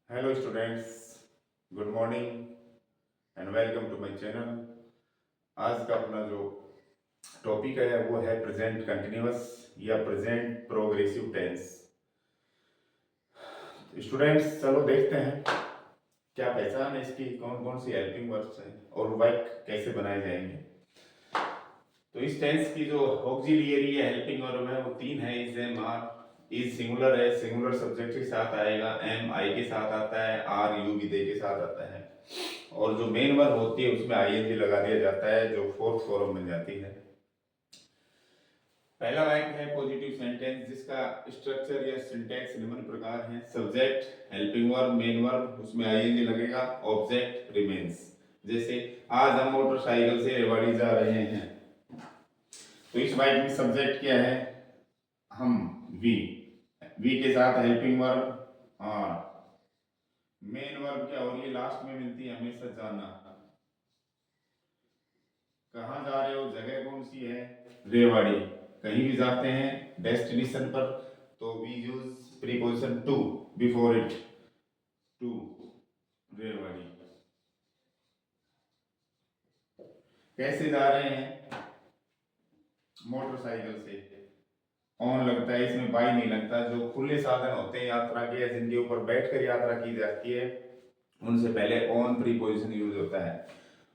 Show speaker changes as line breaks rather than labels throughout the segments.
Hello students, good morning and welcome to my channel. आज का अपना जो टॉपिक है वो है प्रेजेंट कंटिन्यूअस या प्रेजेंट प्रोग्रेसिव टेंस। स्टूडेंट्स, चलो देखते हैं क्या पहचान है इसकी, कौन कौन सी हेल्पिंग वर्ब्स हैं और वर्ब कैसे बनाए जाएंगे। तो इस टेंस की जो ऑक्सिलियरी या हेल्पिंग वर्ब है वो तीन है। Is, am, are. Is singular है, सिंगुलर सब्जेक्ट के साथ आएगा। एम आई के साथ आता है। आर यू विधेय के साथ आता है। और जो मेन वर्ब होती है उसमें आईएनजी लगा दिया जाता है जो फोर्थ फॉर्म बन जाती है। पहला वाक्य है पॉजिटिव सेंटेंस जिसका स्ट्रक्चर या सिंटैक्स निम्न प्रकार है। Subject, helping verb, main verb, उसमें आईएनजी लगेगा। Object remains. जैसे आज हम मोटरसाइकिल से रेवाड़ी जा रहे हैं, तो इस वाक्य में सब्जेक्ट क्या है? हम, वी। वी के साथ helping verb are. Main verb क्या हो रही है? लास्ट में मिलती है हमेशा, जाना। कहाँ जा रहे हो? जगह कौन सी है? रेवाड़ी। कहीं भी जाते हैं डेस्टिनेशन पर तो we use preposition to before it. To Rewari. कैसे जा रहे हैं? मोटरसाइकिल से। ऑन लगता है इसमें, बाई नहीं लगता। जो खुले साधन होते हैं यात्रा के या जिनके ऊपर बैठकर यात्रा की जाती है उनसे पहले ऑन प्रीपोजिशन यूज होता है।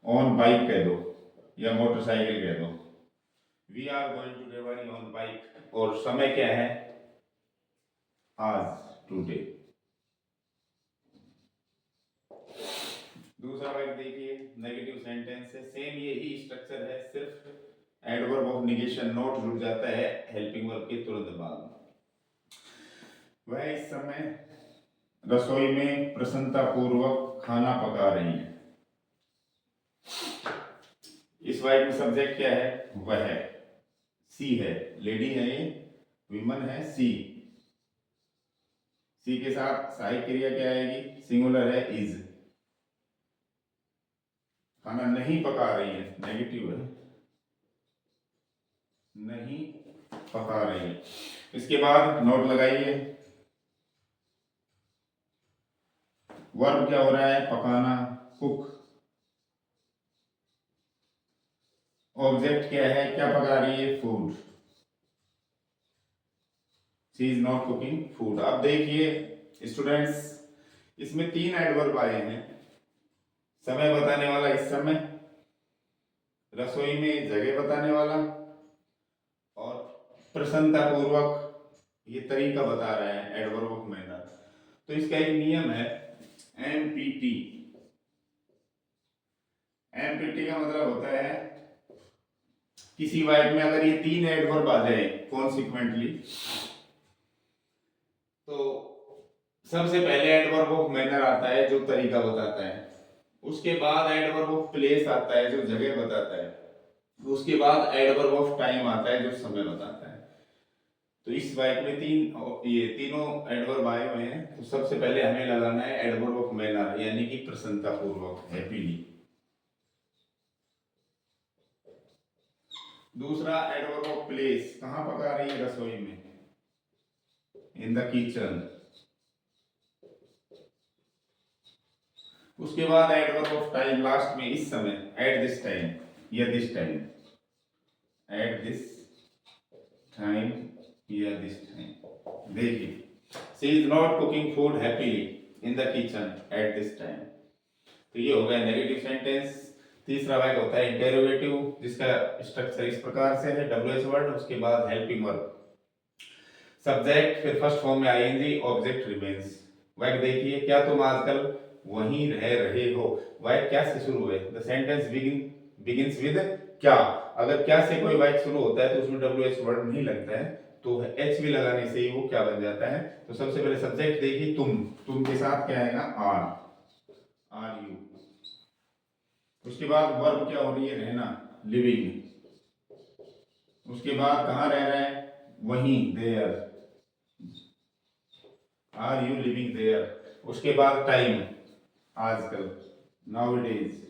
ऑन बाइक कह दो या मोटरसाइकिल कह दो। We are going to Rewari on bike. और समय क्या है? आज, टुडे। दूसरा वाक्य देखिए, नेगेटिव सेंटेंस है। सेम यही स्ट्रक्चर है, सिर्फ एडवर्ब ऑफ नेगेशन नॉट जुड़ जाता है हेल्पिंग वर्ब के तुरंत बाद। वह इस समय रसोई में प्रसन्नता पूर्वक खाना पका रही है। इस वाक्य में सब्जेक्ट क्या है? वह। सी है, लेडी है ये, विमन है। सी। सी के साथ सहायक क्रिया क्या आएगी? सिंगुलर है, इज। खाना नहीं पका रही है, नेगेटिव है, नहीं पका रही है। इसके बाद नोट लगाइए, वर्ब क्या हो रहा है? पकाना, कुक। ऑब्जेक्ट क्या है? क्या पका रही है? Food. She is not cooking food. अब देखिए स्टूडेंट्स, इसमें तीन एडवर्ब आए हैं। समय बताने वाला इस समय, रसोई में जगह बताने वाला, और प्रसन्नता पूर्वक ये तरीका बता रहा है, एडवर्ब ऑफ मैनर। तो इसका एक नियम है, एमपीटी। एमपीटी का मतलब होता है किसी वाक्य में अगर ये तीन एडवर्ब आ जाए कॉन्सिक्वेंटली तो सबसे पहले एडवर्ब ऑफ मैनर आता है जो तरीका बताता है। उसके बाद एडवर्ब ऑफ प्लेस आता है जो जगह बताता है। उसके बाद एडवर्ब ऑफ टाइम आता है जो समय बताता है। तो इस वाक्य में ये तीनों एडवर्ब आए हुए हैं। तो सबसे पहले हमें लगाना है एडवर्ब ऑफ मैनर, यानी कि प्रसन्नता पूर्वक, हैप्पीली। दूसरा एडवर्ब ऑफ प्लेस, कहां पका रही है? रसोई में, इन द किचन। उसके बाद एडवर्ब ऑफ टाइम लास्ट में, इस समय, एट दिस टाइम या this time. At this time या दिस टाइम। देखिए, she is not cooking food happily in the kitchen at this time. तो ये हो गया नेगेटिव सेंटेंस। तीसरा वाक्य होता है इंटेरोगेटिव जिसका स्ट्रक्चर इस प्रकार से है, डब्ल्यूएच वर्ड, उसके बाद हेल्पिंग वर्ब, सब्जेक्ट, फिर फर्स्ट फॉर्म में आईएनजी, ऑब्जेक्ट रिमेन्स। वाक्य देखिए, क्या तुम आजकल वहीं रह रहे हो? वाक्य क्या से शुरू है? द सेंटेंस बिगिंस विद क्या। अगर क्या से कोई वाक्य शुरू होता है तो उसमें डब्ल्यूएच वर्ड नहीं लगता है, तो एच भी लगाने से ही वो क्या बन जाता है। तो सबसे पहले सब्जेक्ट देखिए, तुम के साथ क्या आएगा? Are you. उसके बाद वर्ब क्या हो रही है? रहना, लिविंग। उसके बाद कहाँ रह रहा है? वहीं, there. Are you living there. उसके बाद टाइम, आजकल, nowadays.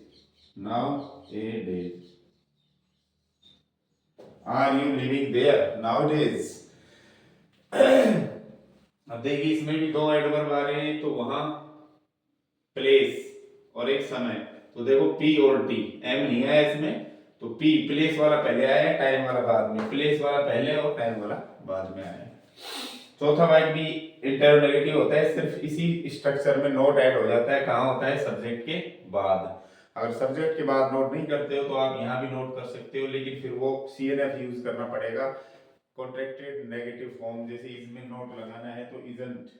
Nowadays. Are you living there nowadays. अब देखिए इसमें भी दो एडवर्ब आ रहे हैं, तो वहां प्लेस और एक समय। तो देखो P और T, M नहीं है इसमें, तो P प्लेस वाला पहले आया, टाइम वाला बाद में, प्लेस वाला पहले और टाइम वाला बाद में आया। चौथा वाक्य भी इंटरोगेटिव होता है, सिर्फ इसी स्ट्रक्चर में नोट ऐड हो जाता है, कहाँ होता है, सब्जेक्ट के बाद। अगर सब्जेक्ट के बाद नोट नहीं करते हो तो आप यहाँ भी नोट कर सकते हो, लेकिन फिर वो CNF यूज करना पड़ेगा, कॉन्ट्रैक्टेड नेगेटिव फॉर्म। जैसे इसमें नोट लगाना है तो इजंट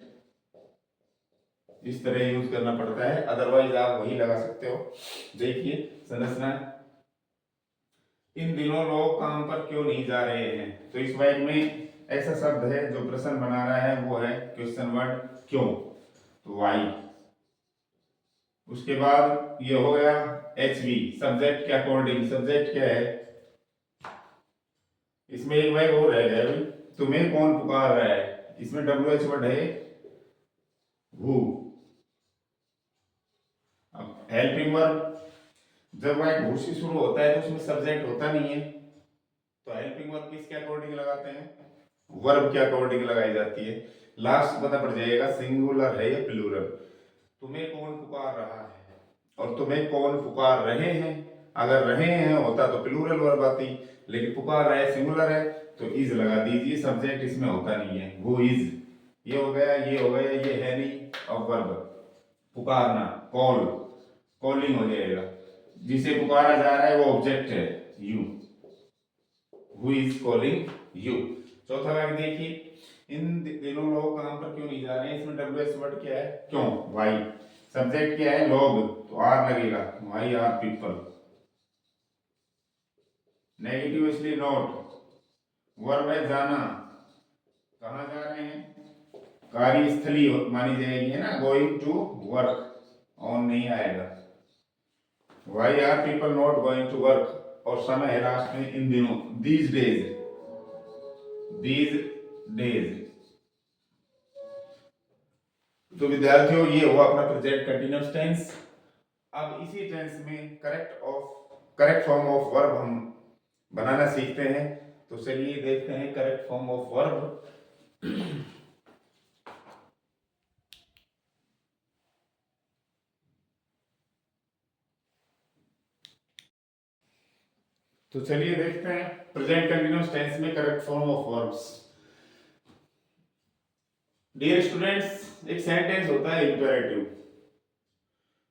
इस तरह यूज करना पड़ता है, अदरवाइज आप वही लगा सकते हो। देखिए संरचना, इन दिनों लोग काम पर क्यों नहीं जा रहे हैं, तो इस वाक्य में ऐसा शब्द है जो प्रश्न बना रहा है, वो है क्वेश्चन वर्ड क्यों, तो वाई। उसके बाद ये हो गया HV, सब्जेक्ट के अकॉर्डिंग। सब्जेक्ट क्या है, इसमें एक वाक्य और रह गया, तुम्हें कौन पुकार रहा है, इसमें WH वर्ड है हु। अब हेल्पिंग वर्ब, जब वाक्य हु से शुरू होता है तो उसमें सब्जेक्ट होता नहीं है, तो हेल्पिंग वर्ब किसके अकॉर्डिंग लगाते हैं, वर्ब के अकॉर्डिंग लगाई जाती है। लास्ट पता पड़ जाएगा सिंगुलर है या प्लूरल। तुम्हें कौन पुकार रहा है और तुम्हें कौन पुकार रहे हैं, अगर रहे हैं होता तो प्लूरल वर्ब आती, लेकिन पुकार रहे सिंगुलर है तो इज लगा दीजिए, सब्जेक्ट इसमें होता नहीं है, वो इज। ये हो गया, ये हो गया, ये है नहीं। अब वर्ब पुकारना, कॉल, कॉलिंग हो जाएगा, जिसे पुकारा जा रहा है वो ऑब्जेक्ट है you, who is calling you. चौथा वाक्य देखिए, इन दिनों लोग काम पर क्यों नहीं जा रहे हैं, इसमें WH वर्ड क्या है, क्यों, वाई। सब्जेक्ट क्या है, लोग, तो आर लगेगा, वाई आर पीपल। नेगेटिव इसलिए नॉट, वर्ब है जाना, कहाँ जा रहे हैं, कार्यस्थली मानी जाएगी, है ना, गोइंग टू वर्क, ऑन नहीं आएगा। Why are people not going to work, और समय है लास्ट में, इन दिनों, दीज डेज, दीज डेज। तो विद्यार्थियों ये हुआ अपना प्रेजेंट कंटीन्यूअस टेंस। अब इसी टेंस में करेक्ट फॉर्म ऑफ वर्ब हम बनाना सीखते हैं, तो चलिए देखते हैं करेक्ट फॉर्म ऑफ वर्ब। तो चलिए देखते हैं प्रेजेंट कंटीन्यूअस टेंस में correct form of verbs. Dear students, एक सेंटेंस होता है इंपेरेटिव,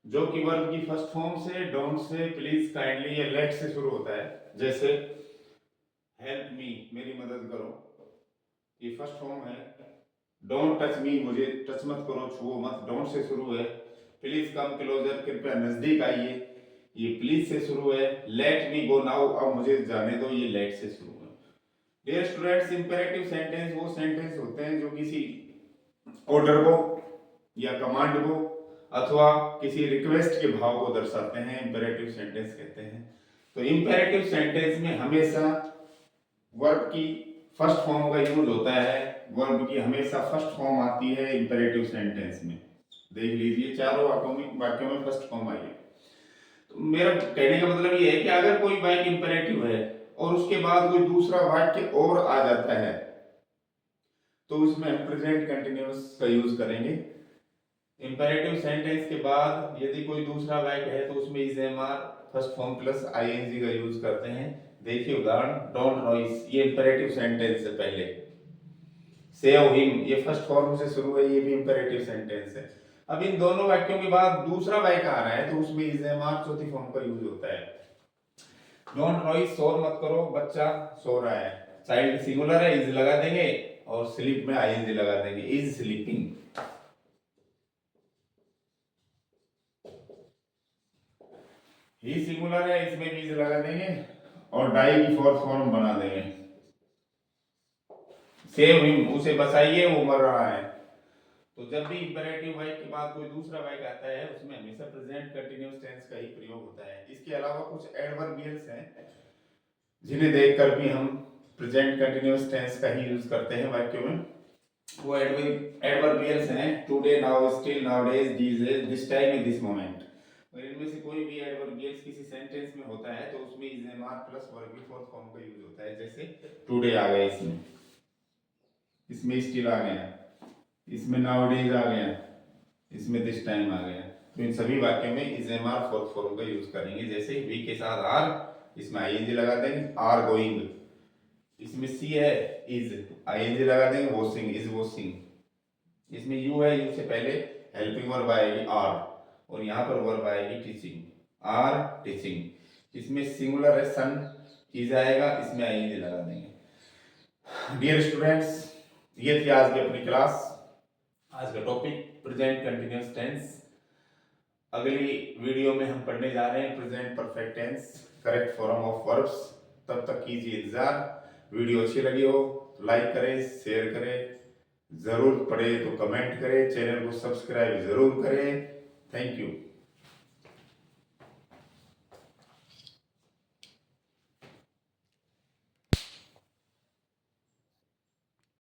जो कि वर्ब की फर्स्ट फॉर्म से, डोंट से, प्लीज, काइंडली या लेट से शुरू होता है। जैसे हेल्प मी, मेरी मदद करो, ये फर्स्ट फॉर्म है। डोंट टच मी, मुझे टच मत करो, छुओ मत, डोंट से शुरू है। प्लीज कम क्लोजर, कृपया नजदीक आइए, ये प्लीज से शुरू है। लेट मी गो नाउ, अब मुझे जाने दो, ये लेट से शुरू है। डियर स्टूडेंट्स, इंपेरेटिव सेंटेंस वो सेंटेंस होते हैं जो किसी ऑर्डर को या कमांड को अथवा किसी रिक्वेस्ट के भाव को दर्शाते हैं, इंपेरेटिव सेंटेंस कहते हैं। तो इंपेरेटिव सेंटेंस में हमेशा वर्ब की फर्स्ट फॉर्म का यूज होता है, वर्ब की हमेशा फर्स्ट फॉर्म आती है इंपेरेटिव सेंटेंस में। देख लीजिए चारों वाक्यों में फर्स्ट फॉर्म आई है। तो मेरा कहने का मतलब ये है कि अगर कोई वाक्य इंपेरेटिव है और उसके बाद कोई दूसरा वाक्य और आ जाता है तो उसमें हम प्रेजेंट कंटिन्यूअस का यूज करेंगे। इंपेरेटिव सेंटेंस के बाद यदि कोई दूसरा वाक्य है तो उसमें is am are first form plus ING का यूज करते हैं। देखिए उदाहरण, डोंट नॉइस, ये इंपेरेटिव सेंटेंस से पहले। सेव हिम, ये फर्स्ट फॉर्म से शुरू है, ये भी इंपेरेटिव सेंटेंस है। अब इन दोनों वाक्यों के बाद दूसरा वाक्य आ रहा है तो उसमें इज एम आर चौथी फॉर्म का यूज होता है। डोंट नॉइस, शोर मत करो, बच्चा सो रहा है, चाइल्ड सिंगुलर है, इज लगा देंगे और स्लीप में आईएनजी लगा देंगे, इज स्लीपिंग। ही सिंगुलर है, इसमें भी इज लगा देंगे और डाई की फोर्थ फॉर्म बना देंगे। सेव हिम, उसे बचाइए वो मर रहा है। तो जब भी इंपेरेटिव वाक्य के बाद कोई दूसरा वाक्य आता है उसमें हमेशा प्रेजेंट कंटीन्यूअस टेंस का ही प्रयोग होता है। इसके अलावा कुछ एडवर्बियल्स हैं जिन्हें देखकर भी हम प्रेजेंट कंटीन्यूअस टेंस का ही यूज करते हैं वाक्यों में। वो एडवर्बियल्स हैं today, now, still, nowadays, these days, this time, in this moment. और इनमें से कोई भी एडवर्बियल्स किसी सेंटेंस में होता है तो उसमें is am are plus verb की फोर्थ फॉर्म का यूज होता है। जैसे टुडे आ गया, इसमें स्टिल आ गया, इसमें नाउडेज आ गया, इसमें दिस टाइम आ गया। तो इन सभी वाक्यों में is am are fourth form का यूज करेंगे। जैसे वी के साथ आर, इसमें आईएनजी लगा देंगे, आर गोइंग। इसमें सी है, इज, आईएनजी लगा देंगे, वॉशिंग, इज वॉशिंग। इसमें यू है, यू से पहले हेल्पिंग वर्ब आएगी आर, और यहाँ पर वर्ब आएगी टीचिंग, आर टीचिंग। इसमें सिंगुलर है सन, इज आएगा, इसमें आईएनजी लगा देंगे। डियर स्टूडेंट्स, ये थी आज की अपनी क्लास। आज का टॉपिक प्रेजेंट कंटिन्यूअस टेंस। अगली वीडियो में हम पढ़ने जा रहे हैं present perfect tense, correct form of verbs. तब तक कीजिए इंतजार। वीडियो अच्छी लगी हो तो लाइक करें, शेयर करें, जरूर पढ़े तो कमेंट करें, चैनल को सब्सक्राइब जरूर करें। Thank you.